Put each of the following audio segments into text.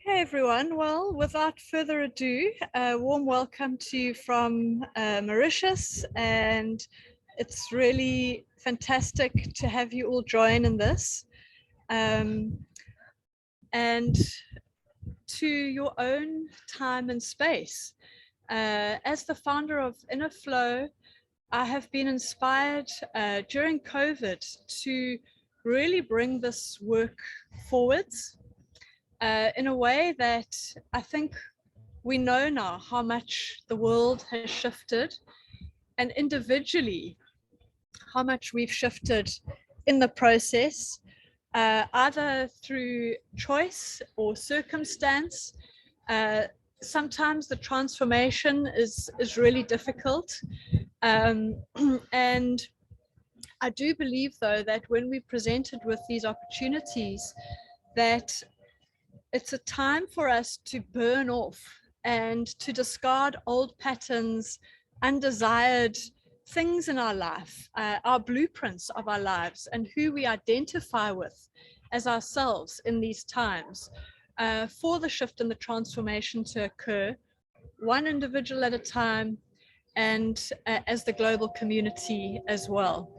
Hey everyone, well, without further ado, a warm welcome to you from Mauritius, and it's really fantastic to have you all join in this. And to your own time and space. As the founder of innerFLOW, I have been inspired during COVID to really bring this work forwards in a way that I think we know now how much the world has shifted, and individually how much we've shifted in the process, either through choice or circumstance. Sometimes the transformation is really difficult. And I do believe, though, that when we're presented with these opportunities, that it's a time for us to burn off and to discard old patterns, undesired things in our life, our blueprints of our lives, and who we identify with as ourselves in these times, for the shift and the transformation to occur, one individual at a time, and as the global community as well.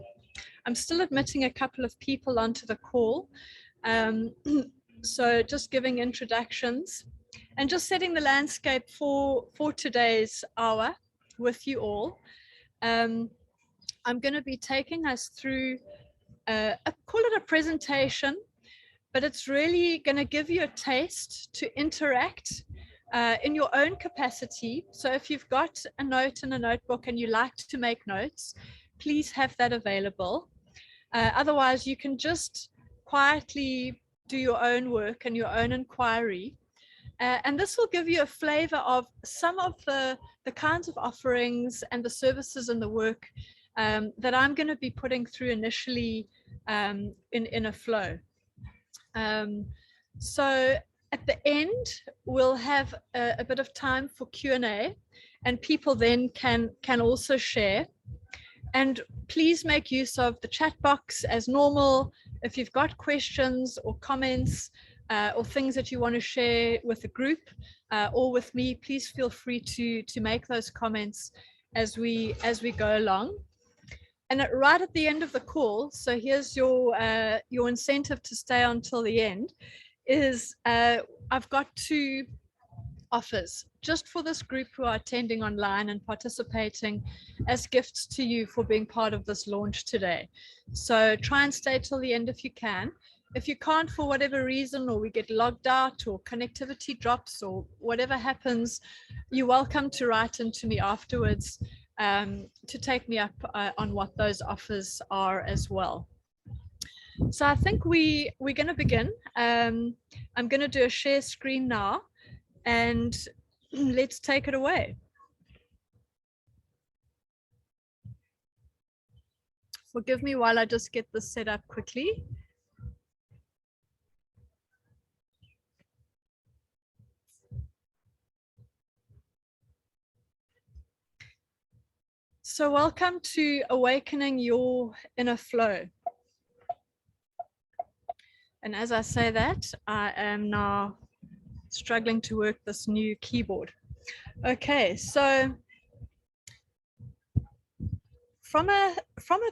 I'm still admitting a couple of people onto the call. So just giving introductions and just setting the landscape for today's hour with you all. I'm going to be taking us through, call it a presentation, but it's really going to give you a taste to interact in your own capacity. So if you've got a note and a notebook and you like to make notes, please have that available. Otherwise, you can just quietly do your own work and your own inquiry. And this will give you a flavor of some of the kinds of offerings and the services and the work that I'm going to be putting through initially in innerFLOW. So at the end, we'll have a bit of time for Q&A, and people then can also share. And please make use of the chat box as normal. If you've got questions or comments or things that you want to share with the group or with me, please feel free to make those comments as we go along. And right at the end of the call, so here's your incentive to stay until the end, is I've got two offers just for this group who are attending online and participating as gifts to you for being part of this launch today. So try and stay till the end if you can. If you can't for whatever reason, or we get logged out or connectivity drops or whatever happens, you're welcome to write into me afterwards to take me up on what those offers are as well. So I think we're going to begin. I'm going to do a share screen now, and let's take it away. Forgive me while I just get this set up quickly. So welcome to Awakening Your Inner Flow. And as I say that, I am now struggling to work this new keyboard. Okay, so from a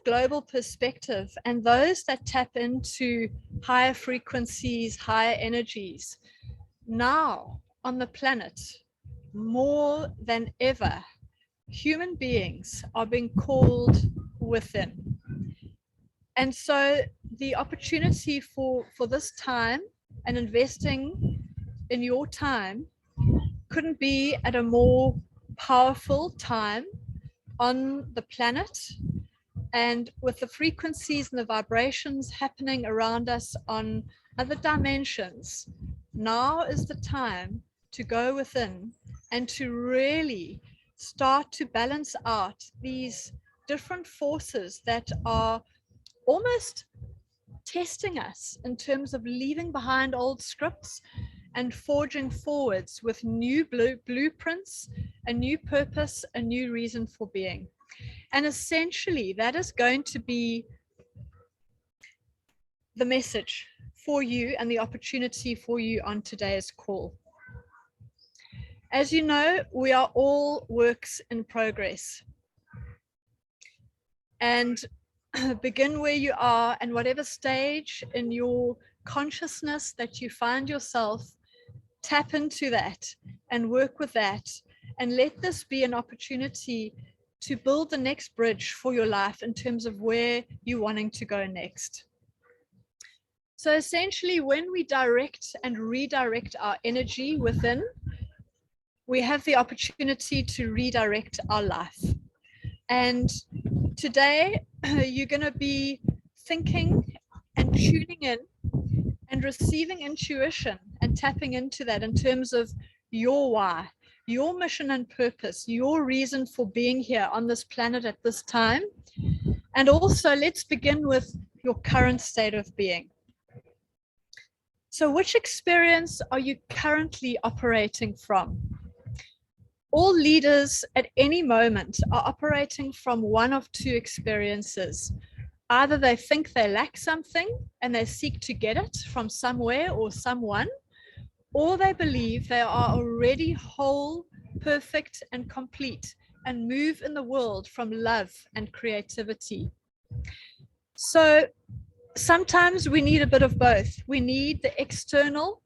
global perspective, and those that tap into higher frequencies, higher energies, now on the planet, more than ever, human beings are being called within. And so the opportunity for this time and investing in your time couldn't be at a more powerful time on the planet, and with the frequencies and the vibrations happening around us on other dimensions. Now is the time to go within and to really start to balance out these different forces that are almost testing us in terms of leaving behind old scripts and forging forwards with new blueprints, a new purpose, a new reason for being. And essentially, that is going to be the message for you and the opportunity for you on today's call. As you know, we are all works in progress. And begin where you are, and whatever stage in your consciousness that you find yourself, tap into that and work with that, and let this be an opportunity to build the next bridge for your life in terms of where you're wanting to go next. So essentially, when we direct and redirect our energy within, we have the opportunity to redirect our life. And today, you're going to be thinking and tuning in and receiving intuition and tapping into that in terms of your why, your mission and purpose, your reason for being here on this planet at this time. And also, let's begin with your current state of being. So which experience are you currently operating from? All leaders at any moment are operating from one of two experiences. Either they think they lack something and they seek to get it from somewhere or someone, or they believe they are already whole, perfect, and complete, and move in the world from love and creativity. So sometimes we need a bit of both. We need the external,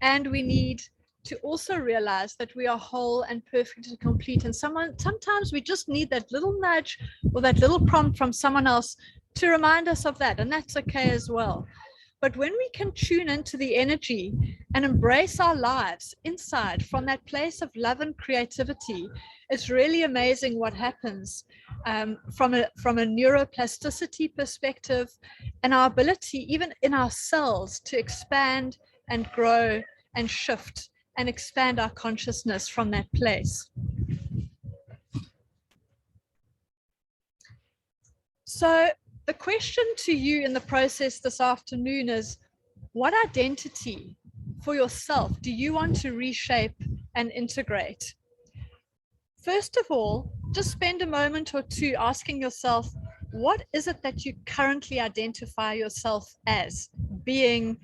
and we need to also realize that we are whole and perfect and complete. And sometimes we just need that little nudge or that little prompt from someone else to remind us of that, and that's okay as well. But when we can tune into the energy and embrace our lives inside from that place of love and creativity, it's really amazing what happens from a neuroplasticity perspective, and our ability even in our cells to expand and grow and shift and expand our consciousness from that place. So the question to you in the process this afternoon is, what identity for yourself do you want to reshape and integrate? First of all, just spend a moment or two asking yourself, what is it that you currently identify yourself as being,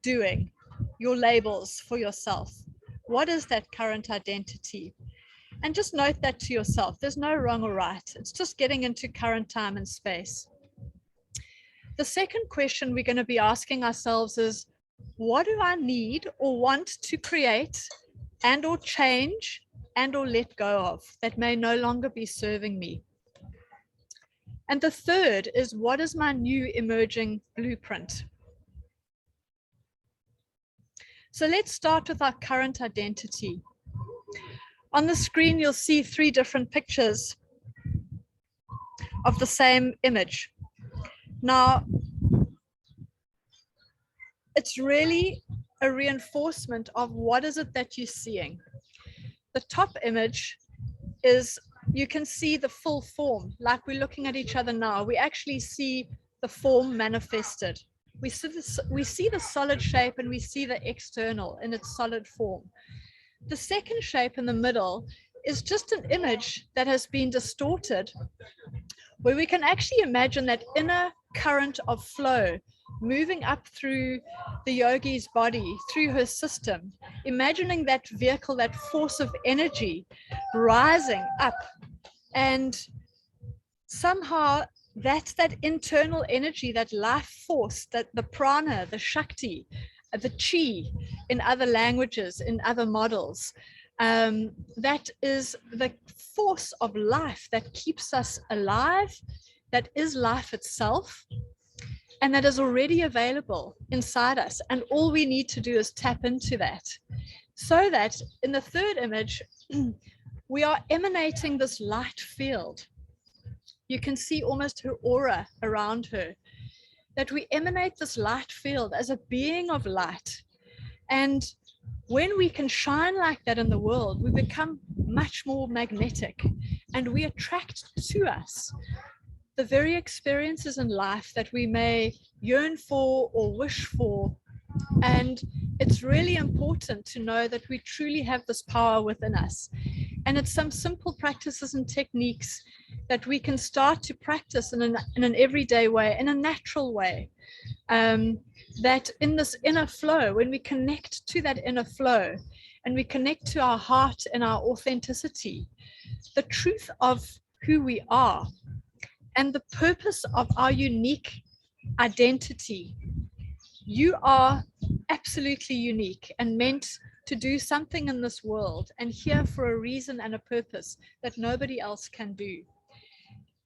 doing, your labels for yourself? What is that current identity? And just note that to yourself. There's no wrong or right. It's just getting into current time and space. The second question we're going to be asking ourselves is, what do I need or want to create and or change and or let go of that may no longer be serving me? And the third is, what is my new emerging blueprint? So let's start with our current identity. On the screen, you'll see 3 different pictures of the same image. Now, it's really a reinforcement of what is it that you're seeing. The top image is, you can see the full form, like we're looking at each other now. We actually see the form manifested. We see the solid shape, and we see the external in its solid form. The second shape in the middle is just an image that has been distorted, where we can actually imagine that inner current of flow moving up through the yogi's body, through her system, imagining that vehicle, that force of energy rising up, and somehow that's that internal energy, that life force, that the prana, the shakti, the chi in other languages, in other models, that is the force of life that keeps us alive, that is life itself, and that is already available inside us. And all we need to do is tap into that. So that in the third image, we are emanating this light field. You can see almost her aura around her, that we emanate this light field as a being of light. And when we can shine like that in the world, we become much more magnetic, and we attract to us the very experiences in life that we may yearn for or wish for. And it's really important to know that we truly have this power within us. And it's some simple practices and techniques that we can start to practice in an everyday way, in a natural way. That in this inner flow, when we connect to that inner flow, and we connect to our heart and our authenticity, the truth of who we are, and the purpose of our unique identity. You are absolutely unique and meant to do something in this world and here for a reason and a purpose that nobody else can do.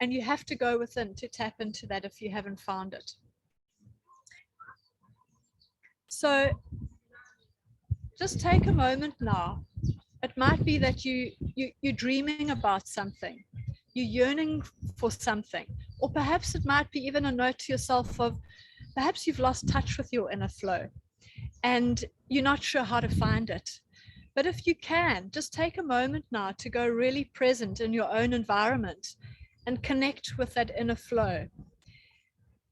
And you have to go within to tap into that if you haven't found it. So just take a moment now. It might be that you're dreaming about something, you're yearning for something, or perhaps it might be even a note to yourself of perhaps you've lost touch with your inner flow and you're not sure how to find it. But if you can, just take a moment now to go really present in your own environment and connect with that inner flow.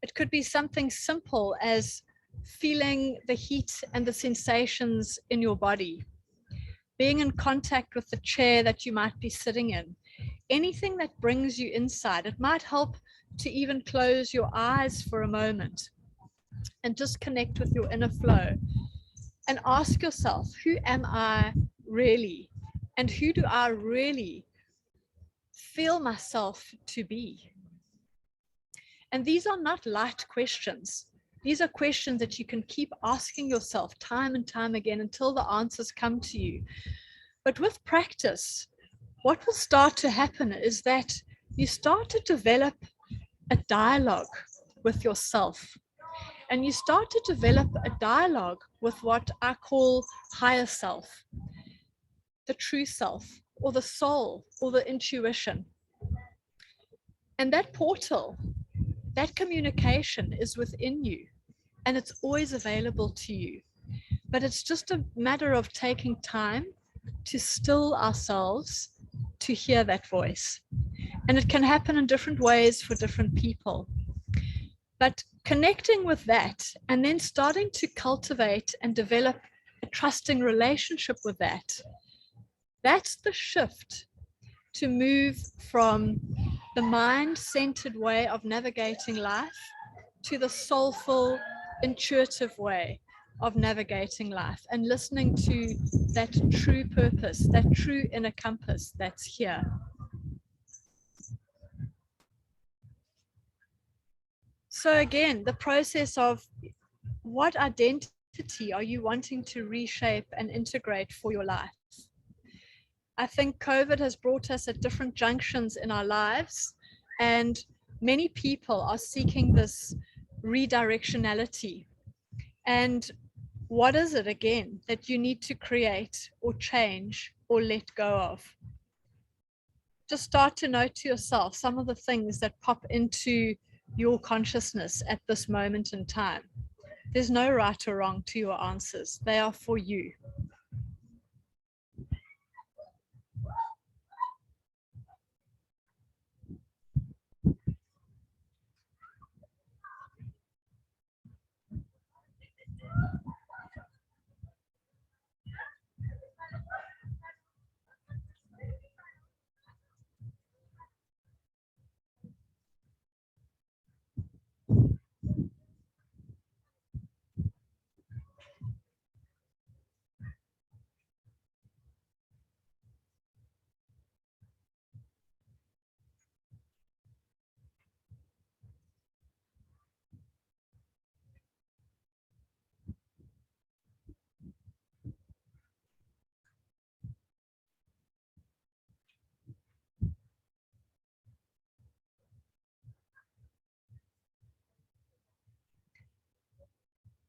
It could be something simple as feeling the heat and the sensations in your body, being in contact with the chair that you might be sitting in, anything that brings you inside. It might help to even close your eyes for a moment and just connect with your inner flow and ask yourself, who am I really? And who do I really feel myself to be? And these are not light questions. These are questions that you can keep asking yourself time and time again until the answers come to you. But with practice, what will start to happen is that you start to develop a dialogue with yourself. And you start to develop a dialogue with what I call higher self, the true self, or the soul, or the intuition. And that portal, that communication is within you, and it's always available to you. But it's just a matter of taking time to still ourselves to hear that voice. And it can happen in different ways for different people. But connecting with that and then starting to cultivate and develop a trusting relationship with that, that's the shift to move from the mind-centered way of navigating life to the soulful, intuitive way of navigating life and listening to that true purpose, that true inner compass that's here. So again, the process of what identity are you wanting to reshape and integrate for your life? I think COVID has brought us at different junctions in our lives, and many people are seeking this redirectionality. And what is it again that you need to create or change or let go of? Just start to note to yourself some of the things that pop into your consciousness at this moment in time. There's no right or wrong to your answers. They are for you.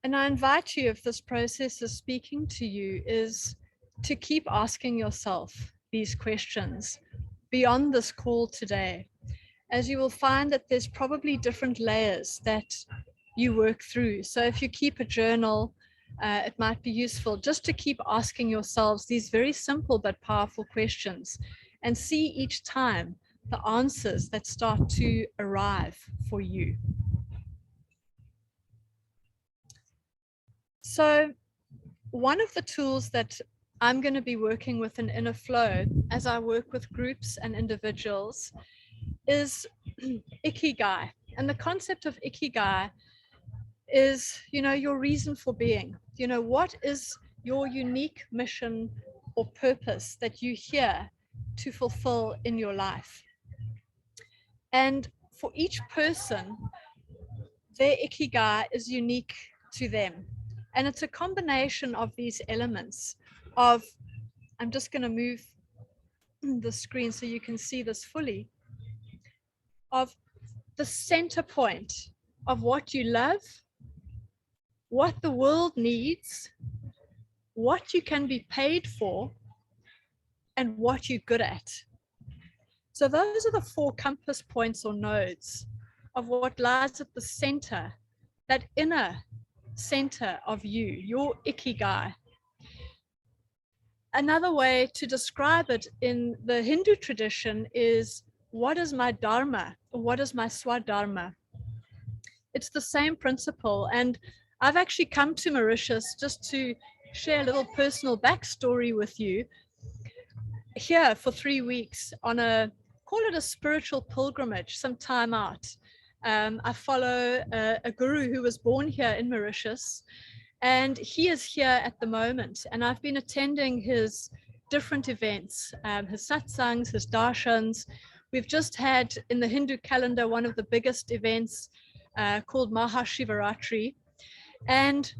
And I invite you, if this process is speaking to you, is to keep asking yourself these questions beyond this call today, as you will find that there's probably different layers that you work through. So if you keep a journal, it might be useful just to keep asking yourselves these very simple but powerful questions and see each time the answers that start to arrive for you. So one of the tools that I'm going to be working with in innerFLOW as I work with groups and individuals is Ikigai. And the concept of Ikigai is, your reason for being. What is your unique mission or purpose that you're here to fulfill in your life. And for each person, their ikigai is unique to them. And it's a combination of these elements of, I'm just going to move the screen so you can see this fully, of the center point of what you love, what the world needs, what you can be paid for, and what you're good at. So those are the 4 compass points or nodes of what lies at the center, that inner center of you, your ikigai. Another way to describe it in the Hindu tradition is, what is my dharma, or what is my swadharma? It's the same principle. And I've actually come to Mauritius just to share a little personal backstory with you, here for 3 weeks on a, call it a spiritual pilgrimage, some time out. I follow a guru who was born here in Mauritius, and he is here at the moment. And I've been attending his different events, his satsangs, his darshans. We've just had in the Hindu calendar one of the biggest events called Mahashivaratri. And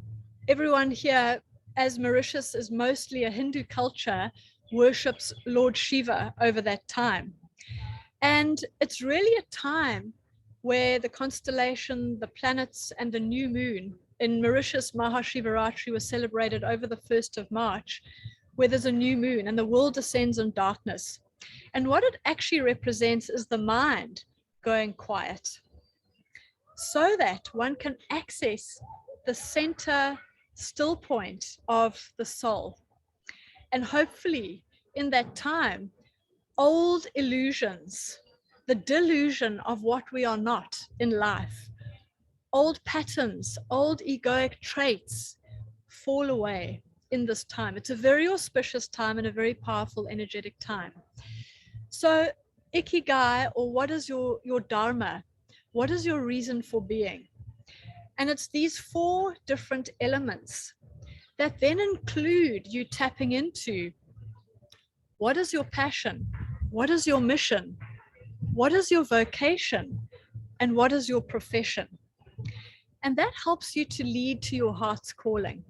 everyone here, as Mauritius is mostly a Hindu culture, worships Lord Shiva over that time. And it's really a time where the constellation, the planets, and the new moon, in Mauritius, Mahashivaratri was celebrated over the 1st of March, where there's a new moon and the world descends in darkness. And what it actually represents is the mind going quiet, so that one can access the center still point of the soul. And hopefully in that time, old illusions, the delusion of what we are not in life, old patterns, old egoic traits fall away in this time. It's a very auspicious time and a very powerful energetic time. So ikigai, or what is your dharma? What is your reason for being? And it's these 4 different elements that then include you tapping into, what is your passion? What is your mission? What is your vocation? And what is your profession? And that helps you to lead to your heart's calling.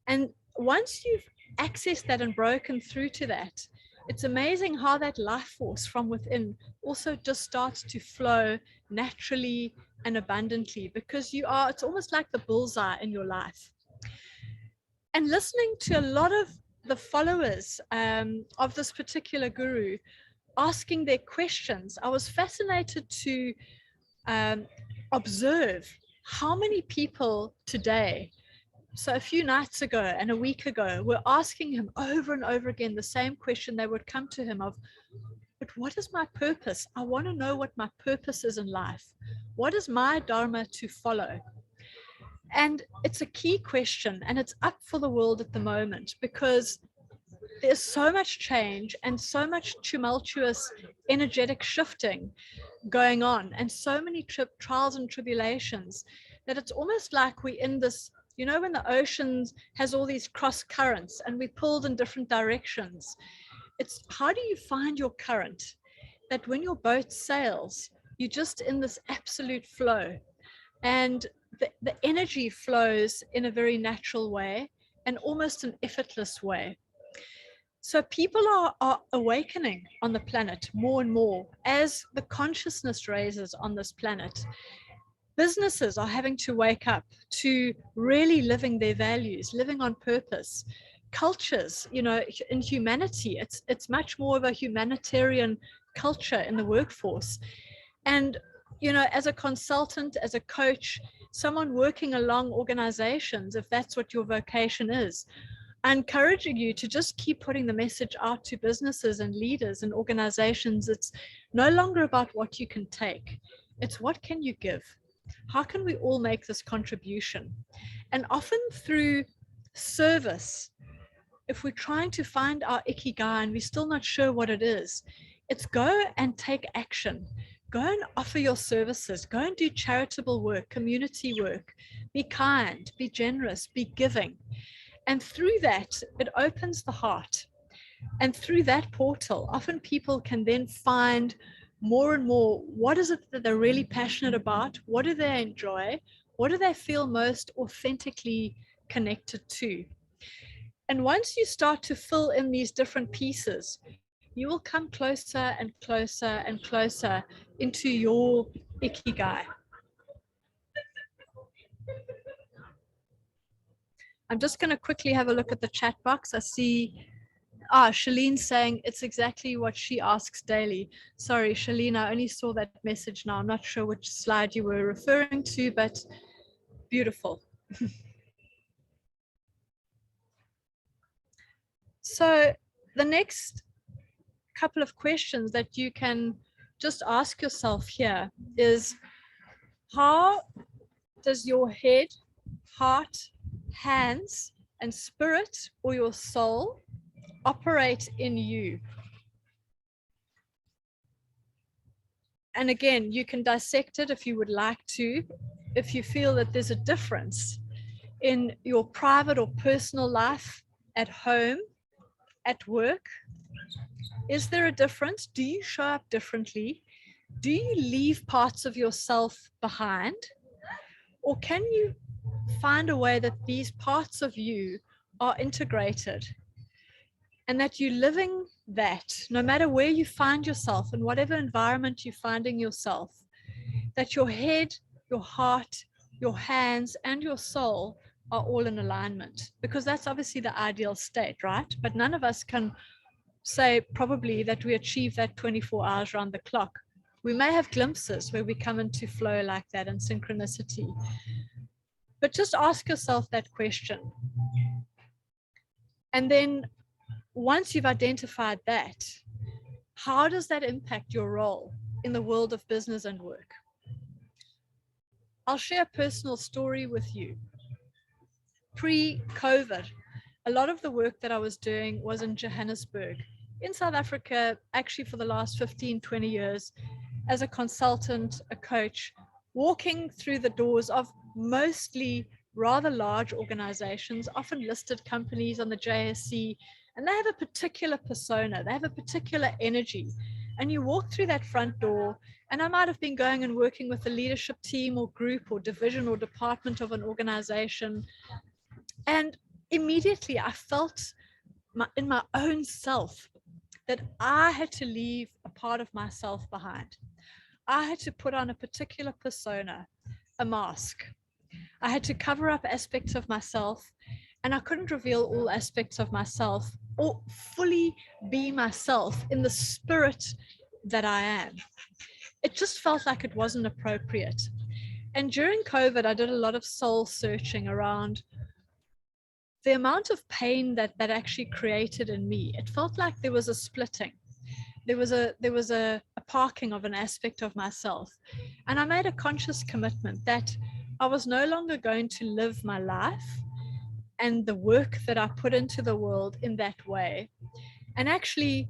And once you've accessed that and broken through to that, it's amazing how that life force from within also just starts to flow naturally and abundantly, because it's almost like the bullseye in your life. And listening to a lot of the followers of this particular guru asking their questions, I was fascinated to observe how many people today, so a few nights ago and a week ago, were asking him over and over again the same question. They would come to him of, but what is my purpose? I want to know what my purpose is in life. What is my dharma to follow? And it's a key question, and it's up for the world at the moment, because there's so much change and so much tumultuous energetic shifting going on, and so many trials and tribulations, that it's almost like we're in this, you know, when the ocean has all these cross currents and we pulled in different directions. It's how do you find your current, that when your boat sails, you're just in this absolute flow, and the energy flows in a very natural way and almost an effortless way. So people are awakening on the planet more and more as the consciousness raises on this planet. Businesses are having to wake up to really living their values, living on purpose. Cultures, you know, in humanity, it's much more of a humanitarian culture in the workforce. And, you know, as a consultant, as a coach, someone working along organizations, if that's what your vocation is, I'm encouraging you to just keep putting the message out to businesses and leaders and organizations. It's no longer about what you can take. It's what can you give? How can we all make this contribution? And often through service, if we're trying to find our ikigai and we're still not sure what it is, it's go and take action. Go and offer your services. Go and do charitable work, community work. Be kind, be generous, be giving. And through that, it opens the heart. And through that portal, often people can then find more and more, what is it that they're really passionate about? What do they enjoy? What do they feel most authentically connected to? And once you start to fill in these different pieces, you will come closer and closer and closer into your ikigai. I'm just going to quickly have a look at the chat box. I see Shalene saying it's exactly what she asks daily. Sorry, Shalene, I only saw that message now. I'm not sure which slide you were referring to, but beautiful. So the next couple of questions that you can just ask yourself here is, how does your head, heart, hands, and spirit, or your soul, operate in you? And again, you can dissect it if you would like to. If you feel that there's a difference in your private or personal life, at home, at work, is there a difference? Do you show up differently? Do you leave parts of yourself behind? Or can you find a way that these parts of you are integrated, and that you're living that no matter where you find yourself, in whatever environment you're finding yourself, that your head, your heart, your hands, and your soul are all in alignment? Because that's obviously the ideal state, right? But none of us can say probably that we achieve that 24 hours around the clock. We may have glimpses where we come into flow like that and synchronicity. But just ask yourself that question. And then once you've identified that, how does that impact your role in the world of business and work? I'll share a personal story with you. Pre-COVID, a lot of the work that I was doing was in Johannesburg, in South Africa, actually for the last 15, 20 years, as a consultant, a coach, walking through the doors of mostly rather large organizations, often listed companies on the JSE, and they have a particular persona, they have a particular energy. And you walk through that front door, and I might have been going and working with the leadership team or group or division or department of an organization. And immediately I felt in my own self that I had to leave a part of myself behind. I had to put on a particular persona, a mask. I had to cover up aspects of myself, and I couldn't reveal all aspects of myself or fully be myself in the spirit that I am. It just felt like it wasn't appropriate. And during COVID, I did a lot of soul searching around the amount of pain that actually created in me. It felt like there was a splitting. There was a parking of an aspect of myself. And I made a conscious commitment that I was no longer going to live my life and the work that I put into the world in that way. And actually,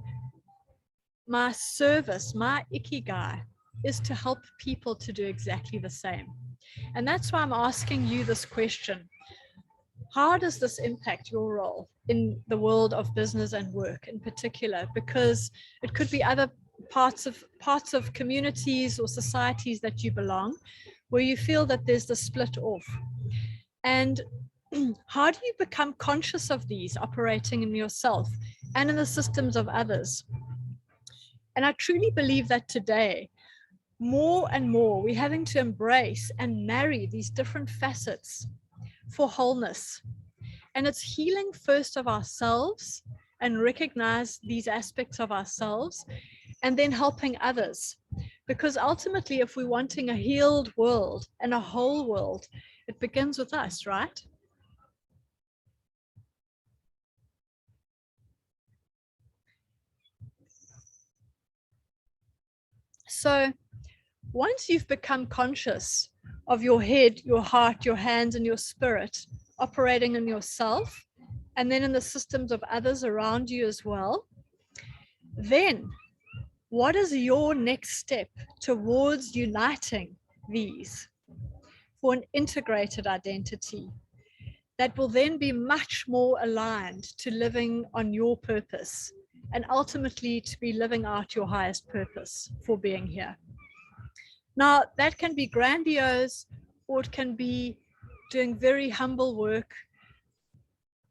my service, my ikigai, is to help people to do exactly the same. And that's why I'm asking you this question. How does this impact your role in the world of business and work in particular? Because it could be other parts of communities or societies that you belong, where you feel that there's the split off. And how do you become conscious of these operating in yourself and in the systems of others? And I truly believe that today, more and more, we're having to embrace and marry these different facets for wholeness. And it's healing first of ourselves and recognize these aspects of ourselves, and then helping others. Because ultimately, if we're wanting a healed world and a whole world, it begins with us, right? So once you've become conscious of your head, your heart, your hands, and your spirit operating in yourself, and then in the systems of others around you as well, then what is your next step towards uniting these for an integrated identity? that will then be much more aligned to living on your purpose and ultimately to be living out your highest purpose for being here. Now, that can be grandiose, or it can be doing very humble work,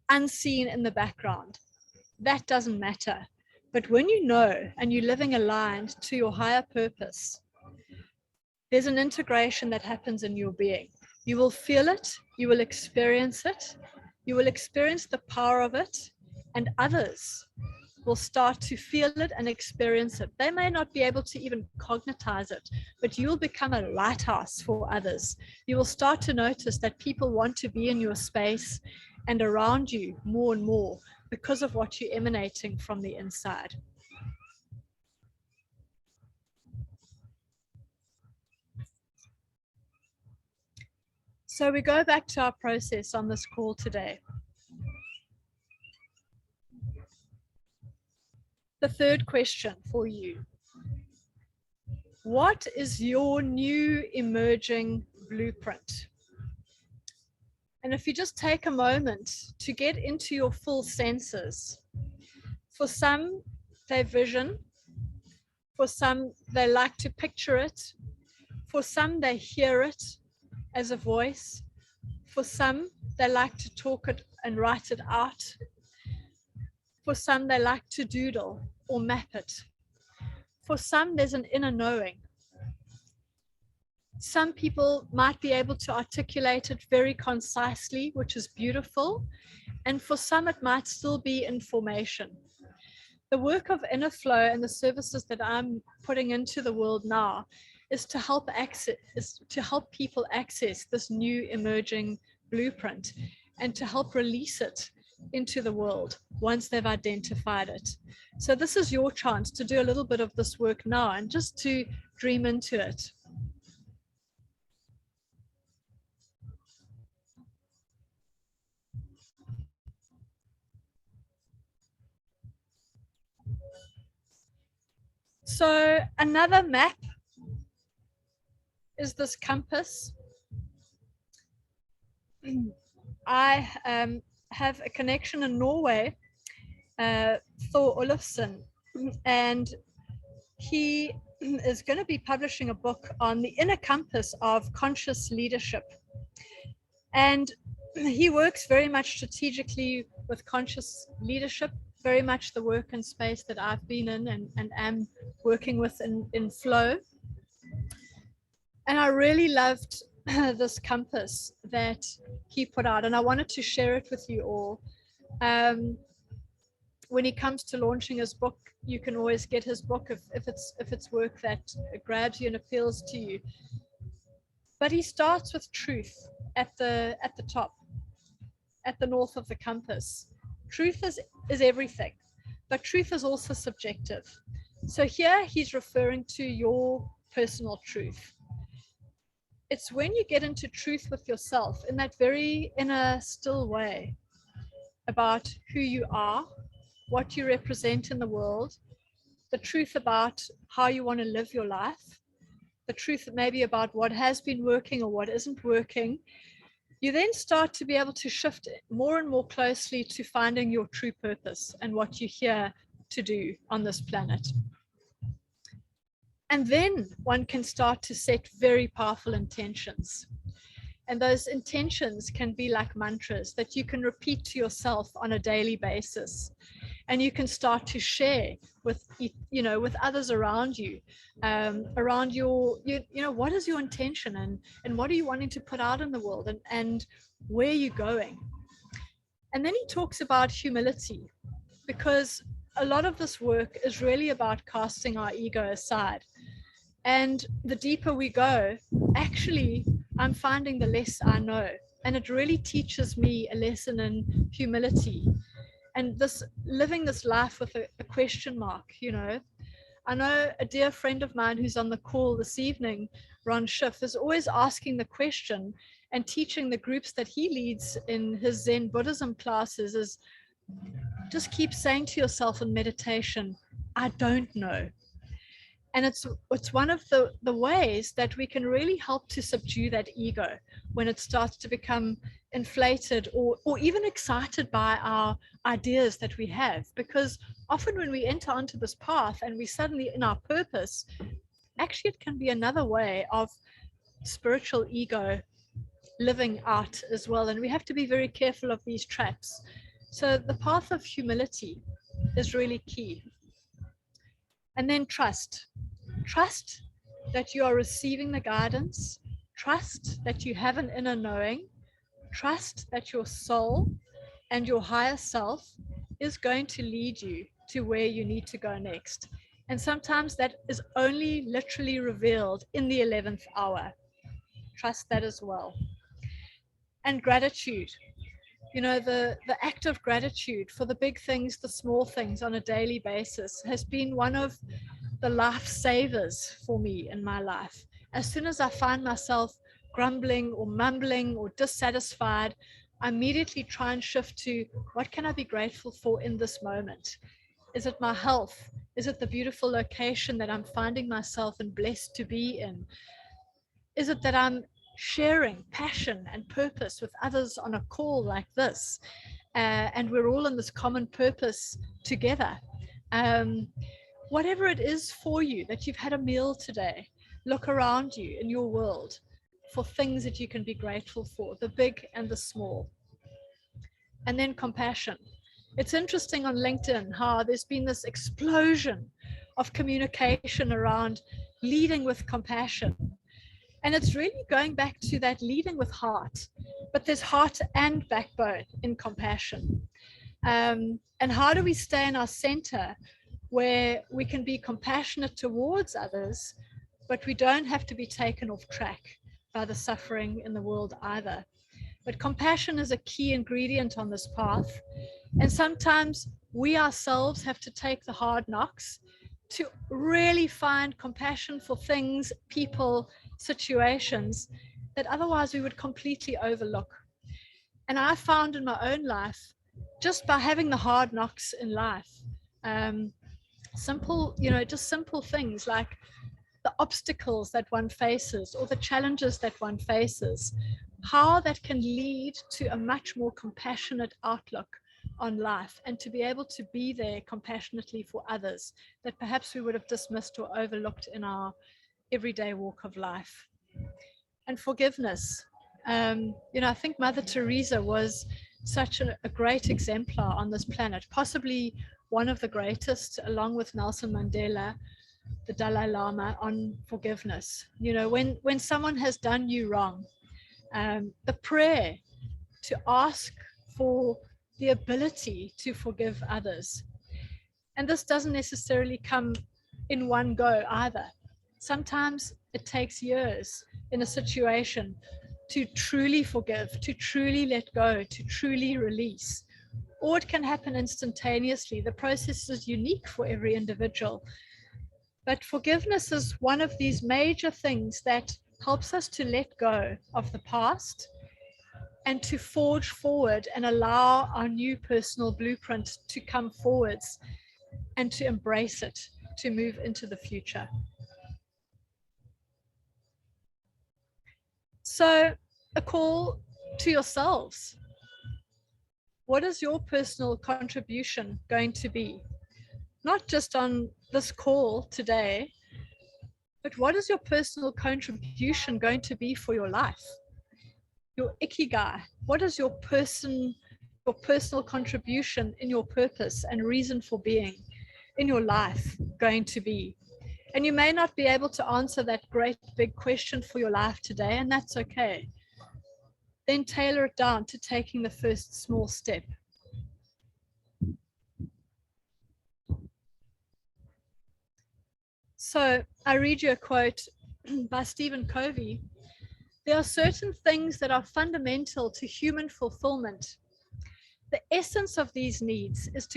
unseen in the background. That doesn't matter. But when you know and you're living aligned to your higher purpose, there's an integration that happens in your being. You will feel it, you will experience it, you will experience the power of it, and others will start to feel it and experience it. They may not be able to even cognitize it, but you'll become a lighthouse for others. You will start to notice that people want to be in your space and around you more and more because of what you're emanating from the inside. So we go back to our process on this call today. The third question for you: what is your new emerging blueprint? And if you just take a moment to get into your full senses, for some, they vision, for some, they like to picture it, for some, they hear it as a voice, for some, they like to talk it and write it out. For some, they like to doodle or map it. For some, there's an inner knowing. Some people might be able to articulate it very concisely, which is beautiful. And for some, it might still be information. The work of innerFLOW and the services that I'm putting into the world now is to help people access this new emerging blueprint and to help release it into the world once they've identified it. So this is your chance to do a little bit of this work now and just to dream into it. So another map is this compass. I have a connection in Norway, Thor Olufsen, and he is going to be publishing a book on the inner compass of conscious leadership. And he works very much strategically with conscious leadership, very much the work and space that I've been in and am working with in flow. And I really loved this compass that he put out, and I wanted to share it with you all. When he comes to launching his book, you can always get his book if it's work that grabs you and appeals to you. But he starts with truth at the top, at the north of the compass. Truth is everything, but truth is also subjective. So here he's referring to your personal truth. It's when you get into truth with yourself in that very inner, still way about who you are, what you represent in the world, the truth about how you want to live your life, the truth maybe about what has been working or what isn't working. You then start to be able to shift more and more closely to finding your true purpose and what you're here to do on this planet. And then one can start to set very powerful intentions. And those intentions can be like mantras that you can repeat to yourself on a daily basis. And you can start to share with, with others around you, around your, what is your intention and what are you wanting to put out in the world and where are you going? And then he talks about humility, because a lot of this work is really about casting our ego aside. And the deeper we go, actually, I'm finding the less I know. And it really teaches me a lesson in humility. And this living this life with a question mark, I know a dear friend of mine who's on the call this evening, Ron Schiff, is always asking the question and teaching the groups that he leads in his Zen Buddhism classes is just keep saying to yourself in meditation, I don't know. And it's one of the ways that we can really help to subdue that ego when it starts to become inflated or even excited by our ideas that we have. Because often when we enter onto this path and we suddenly in our purpose, actually it can be another way of spiritual ego living out as well. And we have to be very careful of these traps. So the path of humility is really key. And then trust. Trust that you are receiving the guidance. Trust that you have an inner knowing. Trust that your soul and your higher self is going to lead you to where you need to go next. And sometimes that is only literally revealed in the 11th hour. Trust that as well. And gratitude. You know, the act of gratitude for the big things, the small things on a daily basis has been one of the lifesavers for me in my life. As soon as I find myself grumbling or mumbling or dissatisfied, I immediately try and shift to what can I be grateful for in this moment? Is it my health? Is it the beautiful location that I'm finding myself and blessed to be in? Is it that I'm sharing passion and purpose with others on a call like this? And we're all in this common purpose together. Whatever it is for you, that you've had a meal today, look around you in your world for things that you can be grateful for, the big and the small. And then compassion. It's interesting on LinkedIn how there's been this explosion of communication around leading with compassion. And it's really going back to that leading with heart, but there's heart and backbone in compassion. And how do we stay in our center where we can be compassionate towards others, but we don't have to be taken off track by the suffering in the world either. But compassion is a key ingredient on this path. And sometimes we ourselves have to take the hard knocks to really find compassion for things, people, situations that otherwise we would completely overlook. And I found in my own life, just by having the hard knocks in life, simple, just simple things like the obstacles that one faces or the challenges that one faces, how that can lead to a much more compassionate outlook on life and to be able to be there compassionately for others that perhaps we would have dismissed or overlooked in our everyday walk of life. And forgiveness. I think Mother Teresa was such a great exemplar on this planet, possibly one of the greatest, along with Nelson Mandela, the Dalai Lama, on forgiveness. When someone has done you wrong, the prayer to ask for the ability to forgive others. And this doesn't necessarily come in one go either. Sometimes it takes years in a situation to truly forgive, to truly let go, to truly release. Or it can happen instantaneously. The process is unique for every individual. But forgiveness is one of these major things that helps us to let go of the past and to forge forward and allow our new personal blueprint to come forwards and to embrace it, to move into the future. So, a call to yourselves. What is your personal contribution going to be? Not just on this call today, but what is your personal contribution going to be for your life? Your ikigai. What is your personal contribution in your purpose and reason for being in your life going to be? And you may not be able to answer that great big question for your life today, and that's okay. Then tailor it down to taking the first small step. So I read you a quote by Stephen Covey. There are certain things that are fundamental to human fulfillment. The essence of these needs is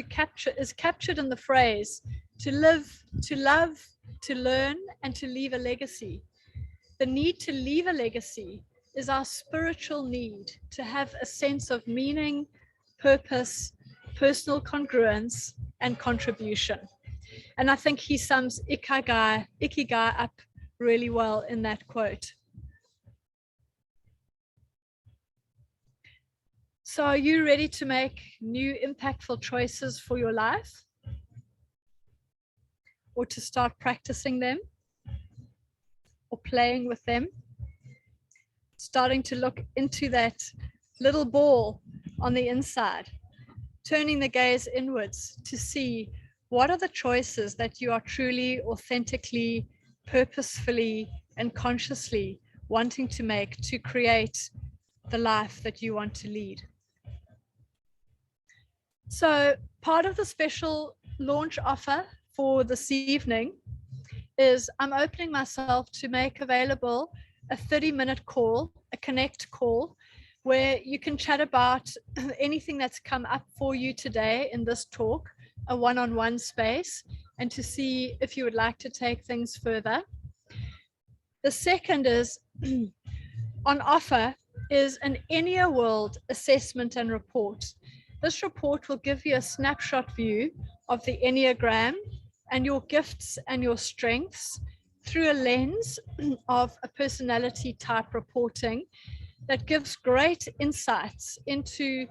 captured in the phrase, to live, to love, to learn, and to leave a legacy. The need to leave a legacy is our spiritual need to have a sense of meaning, purpose, personal congruence, and contribution. And I think he sums ikigai up really well in that quote. So are you ready to make new impactful choices for your life? Or to start practicing them? Or playing with them? Starting to look into that little ball on the inside, turning the gaze inwards to see what are the choices that you are truly, authentically, purposefully, and consciously wanting to make to create the life that you want to lead. So part of the special launch offer for this evening is I'm opening myself to make available a 30-minute call, a connect call, where you can chat about anything that's come up for you today in this talk, a one-on-one space, and to see if you would like to take things further. The second is on offer is an Enia World assessment and report. This report will give you a snapshot view of the Enneagram and your gifts and your strengths through a lens of a personality type reporting that gives great insights into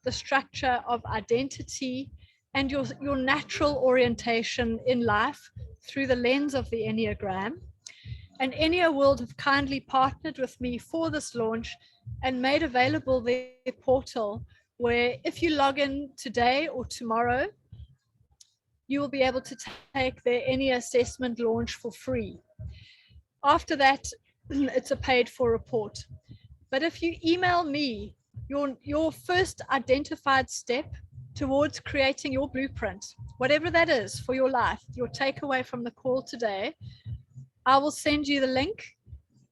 the structure of identity and your natural orientation in life through the lens of the Enneagram. And Enia World have kindly partnered with me for this launch and made available their portal where if you log in today or tomorrow, you will be able to take their Enia assessment launch for free. After that, it's a paid for report. But if you email me your first identified step towards creating your blueprint, whatever that is for your life, your takeaway from the call today, I will send you the link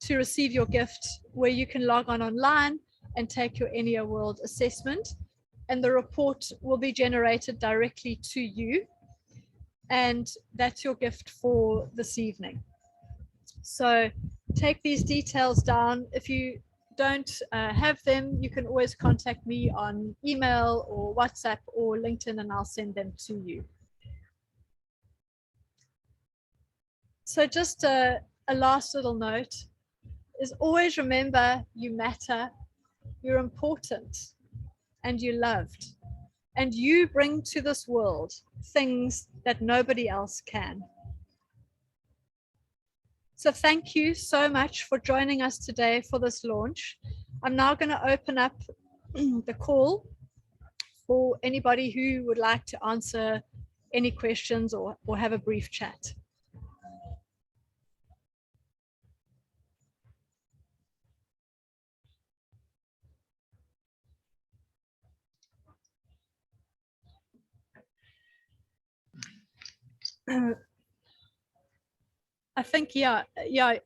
to receive your gift where you can log on online and take your Enia World assessment. And the report will be generated directly to you. And that's your gift for this evening. So take these details down. If you don't have them, you can always contact me on email or WhatsApp or LinkedIn and I'll send them to you. So just a last little note is always remember you matter, you're important, and you're loved. And you bring to this world things that nobody else can. So thank you so much for joining us today for this launch. I'm now going to open up the call for anybody who would like to answer any questions or have a brief chat. I think, yeah,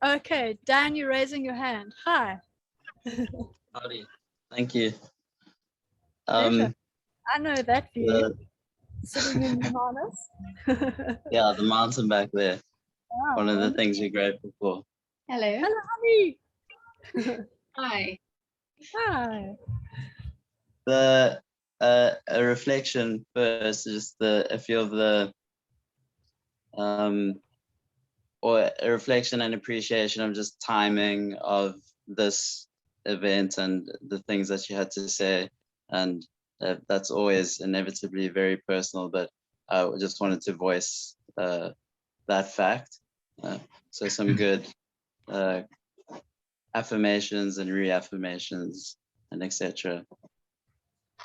okay. Dan, you're raising your hand. Hi. Howdy. Thank you. Pleasure. I know that view. Sitting in the harness. Yeah, the mountain back there. Wow, one of the things we're grateful for. Hello. Hello, honey. Hi. Hi. A reflection first, just a few of the or a reflection and appreciation of just timing of this event and the things that you had to say, and that's always inevitably very personal, but I just wanted to voice that fact. So some good affirmations and reaffirmations and etc.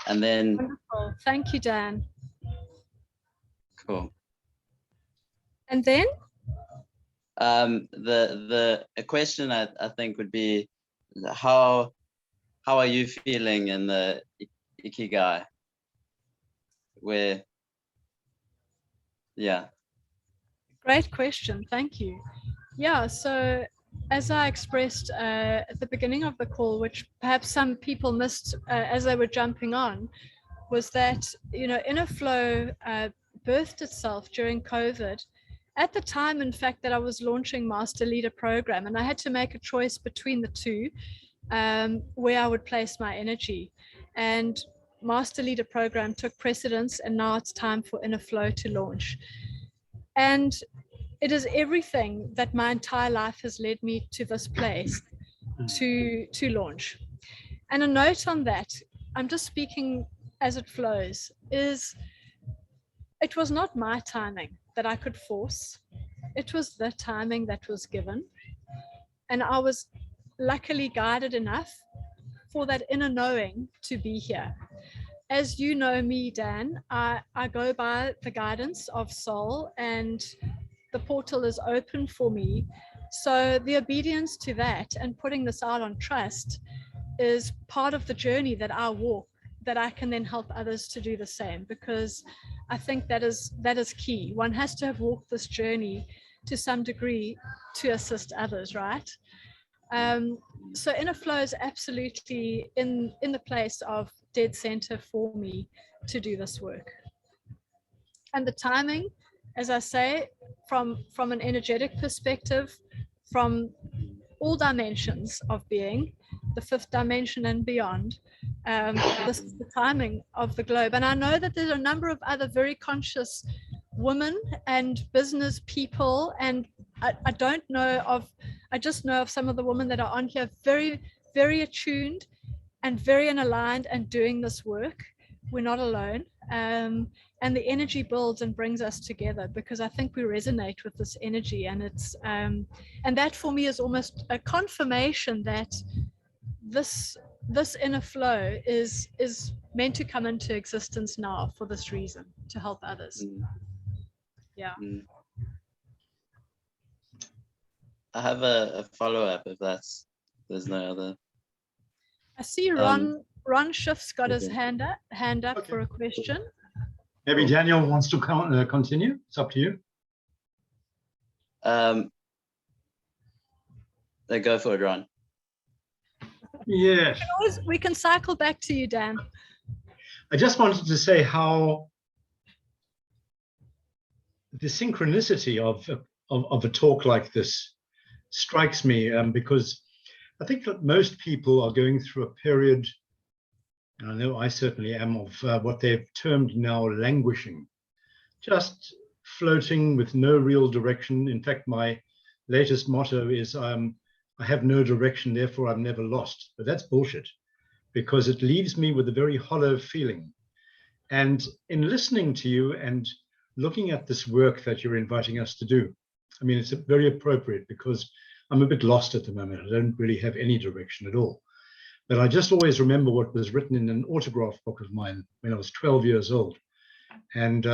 And then Wonderful. Thank you, Dan. cool. And then a question I think would be, how are you feeling in the ikigai? Great question. Thank you. Yeah, so as I expressed at the beginning of the call, which perhaps some people missed as they were jumping on, was that, innerFLOW birthed itself during COVID. At the time, in fact, that I was launching Master Leader Program, and I had to make a choice between the two, where I would place my energy. And Master Leader Program took precedence, and now it's time for innerFLOW to launch. And it is everything that my entire life has led me to this place to launch. And a note on that, I'm just speaking as it flows, is it was not my timing that I could force. It was the timing that was given. And I was luckily guided enough for that inner knowing to be here. As you know me, Dan, I go by the guidance of soul, and the portal is open for me. So the obedience to that and putting this out on trust is part of the journey that I walk, that I can then help others to do the same, because I think that is key. One has to have walked this journey to some degree to assist others, right? So innerFLOW is absolutely in the place of dead center for me to do this work. And the timing, as I say, from an energetic perspective, from all dimensions of being, the fifth dimension and beyond, this is the timing of the globe. And I know that there's a number of other very conscious women and business people, and I don't know of, I just know of some of the women that are on here, very, very attuned and very aligned and doing this work. We're not alone. And the energy builds and brings us together, because I think we resonate with this energy, and it's and that for me is almost a confirmation that this innerFLOW is meant to come into existence now for this reason, to help others. Yeah. I have a follow-up if there's no other. I see Ron Schiff's got his hand up Okay. for a question. Maybe Daniel wants to continue. It's up to you. Then go for it, Ron. Yes. We can cycle back to you, Dan. I just wanted to say how the synchronicity of a talk like this strikes me, because I think that most people are going through a period, and I know I certainly am, of what they've termed now languishing, just floating with no real direction. In fact, my latest motto is I have no direction, therefore I'm never lost. But that's bullshit, because it leaves me with a very hollow feeling. And in listening to you and looking at this work that you're inviting us to do, I mean, it's very appropriate, because I'm a bit lost at the moment. I don't really have any direction at all. But I just always remember what was written in an autograph book of mine when I was 12 years old. And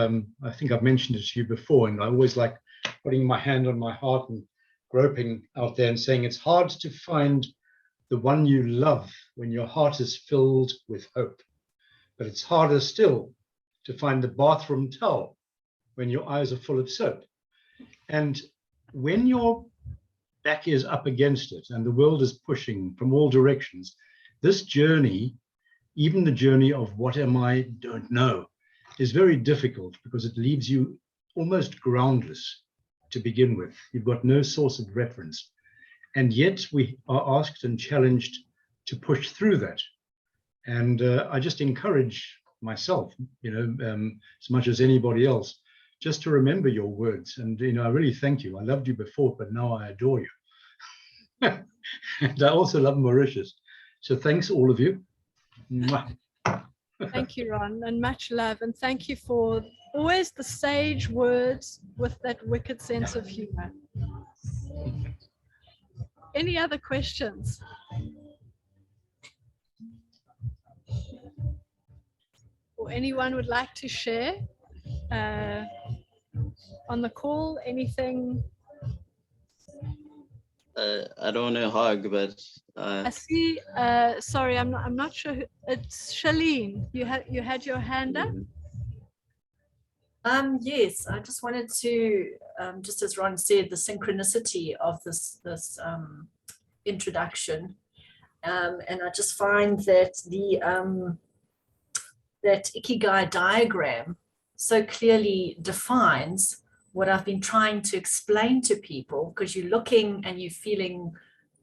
I think I've mentioned it to you before, and I always like putting my hand on my heart and groping out there and saying, it's hard to find the one you love when your heart is filled with hope. But it's harder still to find the bathroom towel when your eyes are full of soap. And when your back is up against it and the world is pushing from all directions, this journey, even the journey of what am I, don't know, is very difficult, because it leaves you almost groundless to begin with. You've got no source of reference. And yet we are asked and challenged to push through that. And I just encourage myself, as much as anybody else, just to remember your words. And, I really thank you. I loved you before, but now I adore you. And I also love Mauritius. So thanks, all of you. Mwah. Thank you, Ron, and much love. And thank you for always the sage words with that wicked sense of humor. Any other questions? Or anyone would like to share on the call? Anything? I don't want to hug, but I see. Sorry, I'm not sure. It's Shalene. You had your hand up. Yes, I just wanted to, just as Ron said, the synchronicity of this introduction, and I just find that that Ikigai diagram so clearly defines what I've been trying to explain to people, because you're looking and you're feeling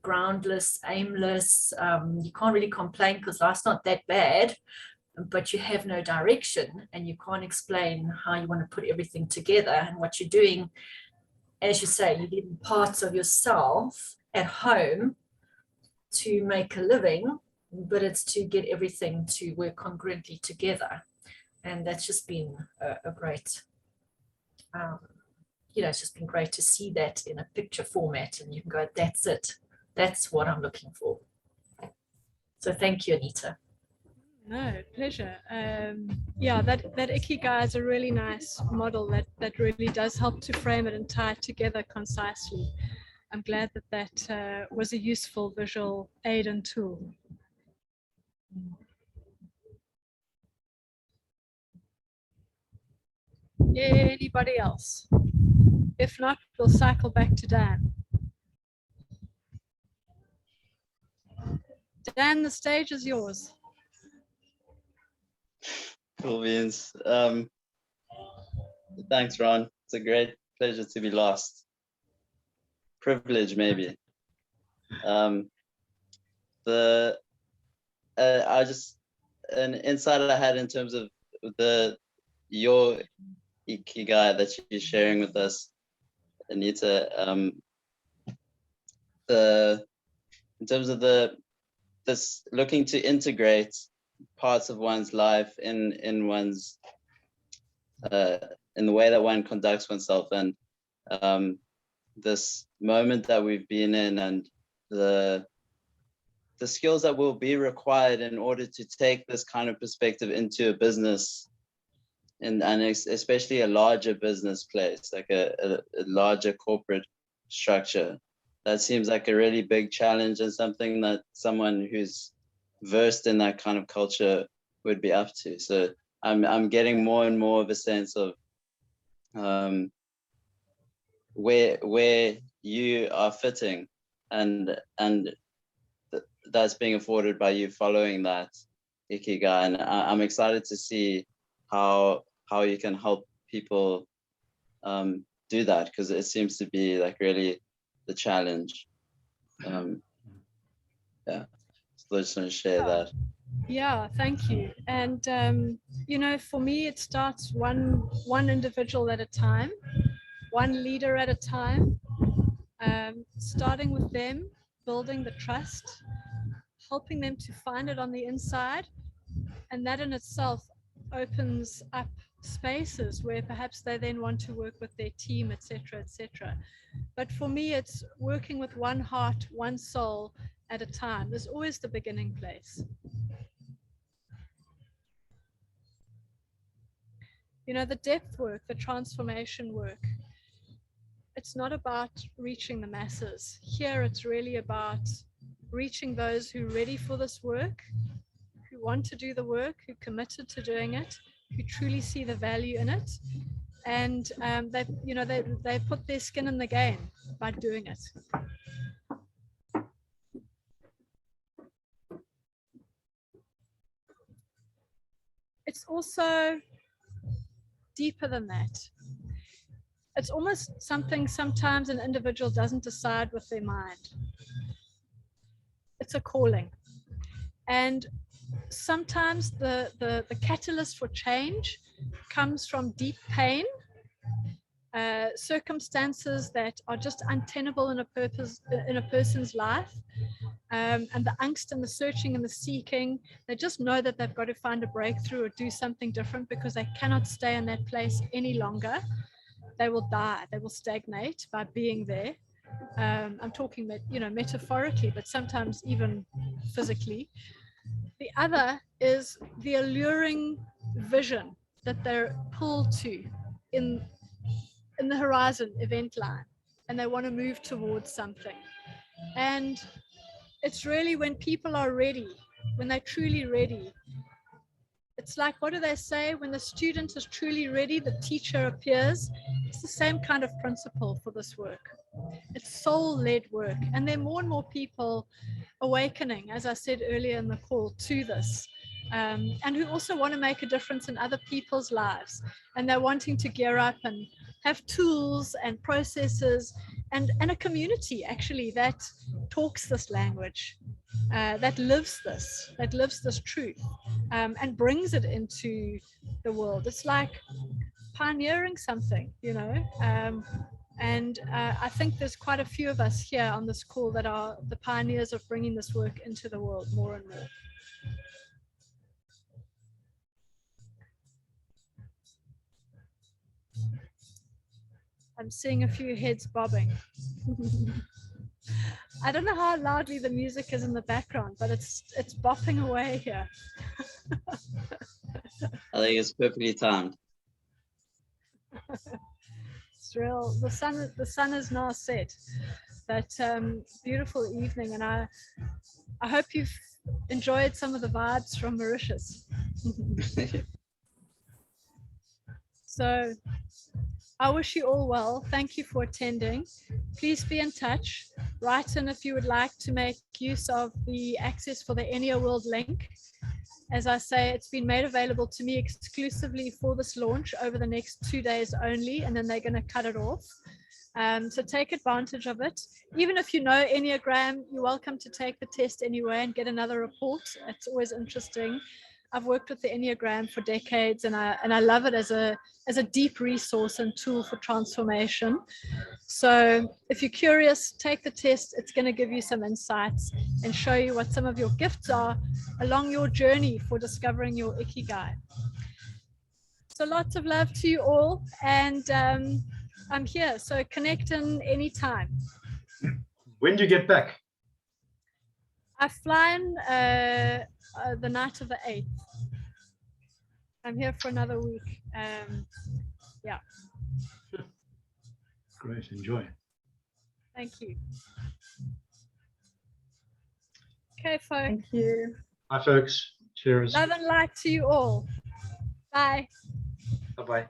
groundless, aimless. You can't really complain because life's not that bad, but you have no direction and you can't explain how you want to put everything together. And what you're doing, as you say, you're leaving parts of yourself at home to make a living, but it's to get everything to work congruently together. And that's just been a great, it's just been great to see that in a picture format, and you can go, that's it. That's what I'm looking for. So thank you, Anita. No, pleasure. Yeah, that Ikigai is a really nice model that really does help to frame it and tie it together concisely. I'm glad that was a useful visual aid and tool. Anybody else? If not, we'll cycle back to Dan. Dan, the stage is yours. Cool beans. Thanks, Ron. It's a great pleasure to be lost. Privilege, maybe. An insight I had in terms of your Ikigai that you're sharing with us, Anita. In terms of this looking to integrate parts of one's life in one's in the way that one conducts oneself, and this moment that we've been in, and the skills that will be required in order to take this kind of perspective into a business, and especially a larger business place, like a larger corporate structure. That seems like a really big challenge, and something that someone who's versed in that kind of culture would be up to. So I'm getting more and more of a sense of where you are fitting, and that's being afforded by you following that Ikigai. And I'm excited to see how you can help people do that, because it seems to be like really the challenge. Yeah, so I just want to share that. Yeah, thank you. And for me, it starts one individual at a time, one leader at a time, starting with them, building the trust, helping them to find it on the inside, and that in itself opens up spaces where perhaps they then want to work with their team, etc., etc. But for me, it's working with one heart, one soul at a time. There's always the beginning place. The depth work, the transformation work, it's not about reaching the masses. Here, it's really about reaching those who are ready for this work, who want to do the work, who committed to doing it, who truly see the value in it, and they put their skin in the game by doing it. It's also deeper than that. It's almost something sometimes an individual doesn't decide with their mind. It's a calling. And sometimes the catalyst for change comes from deep pain, circumstances that are just untenable in a person's life, and the angst and the searching and the seeking. They just know that they've got to find a breakthrough or do something different, because they cannot stay in that place any longer. They will die. They will stagnate by being there. I'm talking, metaphorically, but sometimes even physically. The other is the alluring vision that they're pulled to in the horizon event line, and they want to move towards something. And it's really when people are ready, when they're truly ready. It's like, what do they say? When the student is truly ready, the teacher appears. It's the same kind of principle for this work. It's soul-led work. And there are more and more people awakening, as I said earlier in the call, to this. And who also want to make a difference in other people's lives. And they're wanting to gear up and have tools and processes and a community, actually, that talks this language. that lives this truth, and brings it into the world. It's like pioneering something, you know. And I think there's quite a few of us here on this call that are the pioneers of bringing this work into the world more and more. I'm seeing a few heads bobbing. I don't know how loudly the music is in the background, but it's bopping away here. I think it's perfectly timed. It's real. The sun is now set. That beautiful evening, and I hope you've enjoyed some of the vibes from Mauritius. So I wish you all well. Thank you for attending. Please be in touch. Write in if you would like to make use of the access for the Enia World link. As I say, it's been made available to me exclusively for this launch over the next 2 days only, and then they're going to cut it off. So take advantage of it. Even if you know Enneagram, you're welcome to take the test anyway and get another report. It's always interesting. I've worked with the Enneagram for decades, and I love it as a deep resource and tool for transformation. So if you're curious, take the test. It's going to give you some insights and show you what some of your gifts are along your journey for discovering your Ikigai. So lots of love to you all, and I'm here, so connect in anytime. When do you get back? I fly in the night of the 8th. I'm here for another week. Yeah. Great, enjoy. Thank you. Okay, folks. Thank you. Bye, folks. Cheers. Love and light to you all. Bye. Bye-bye.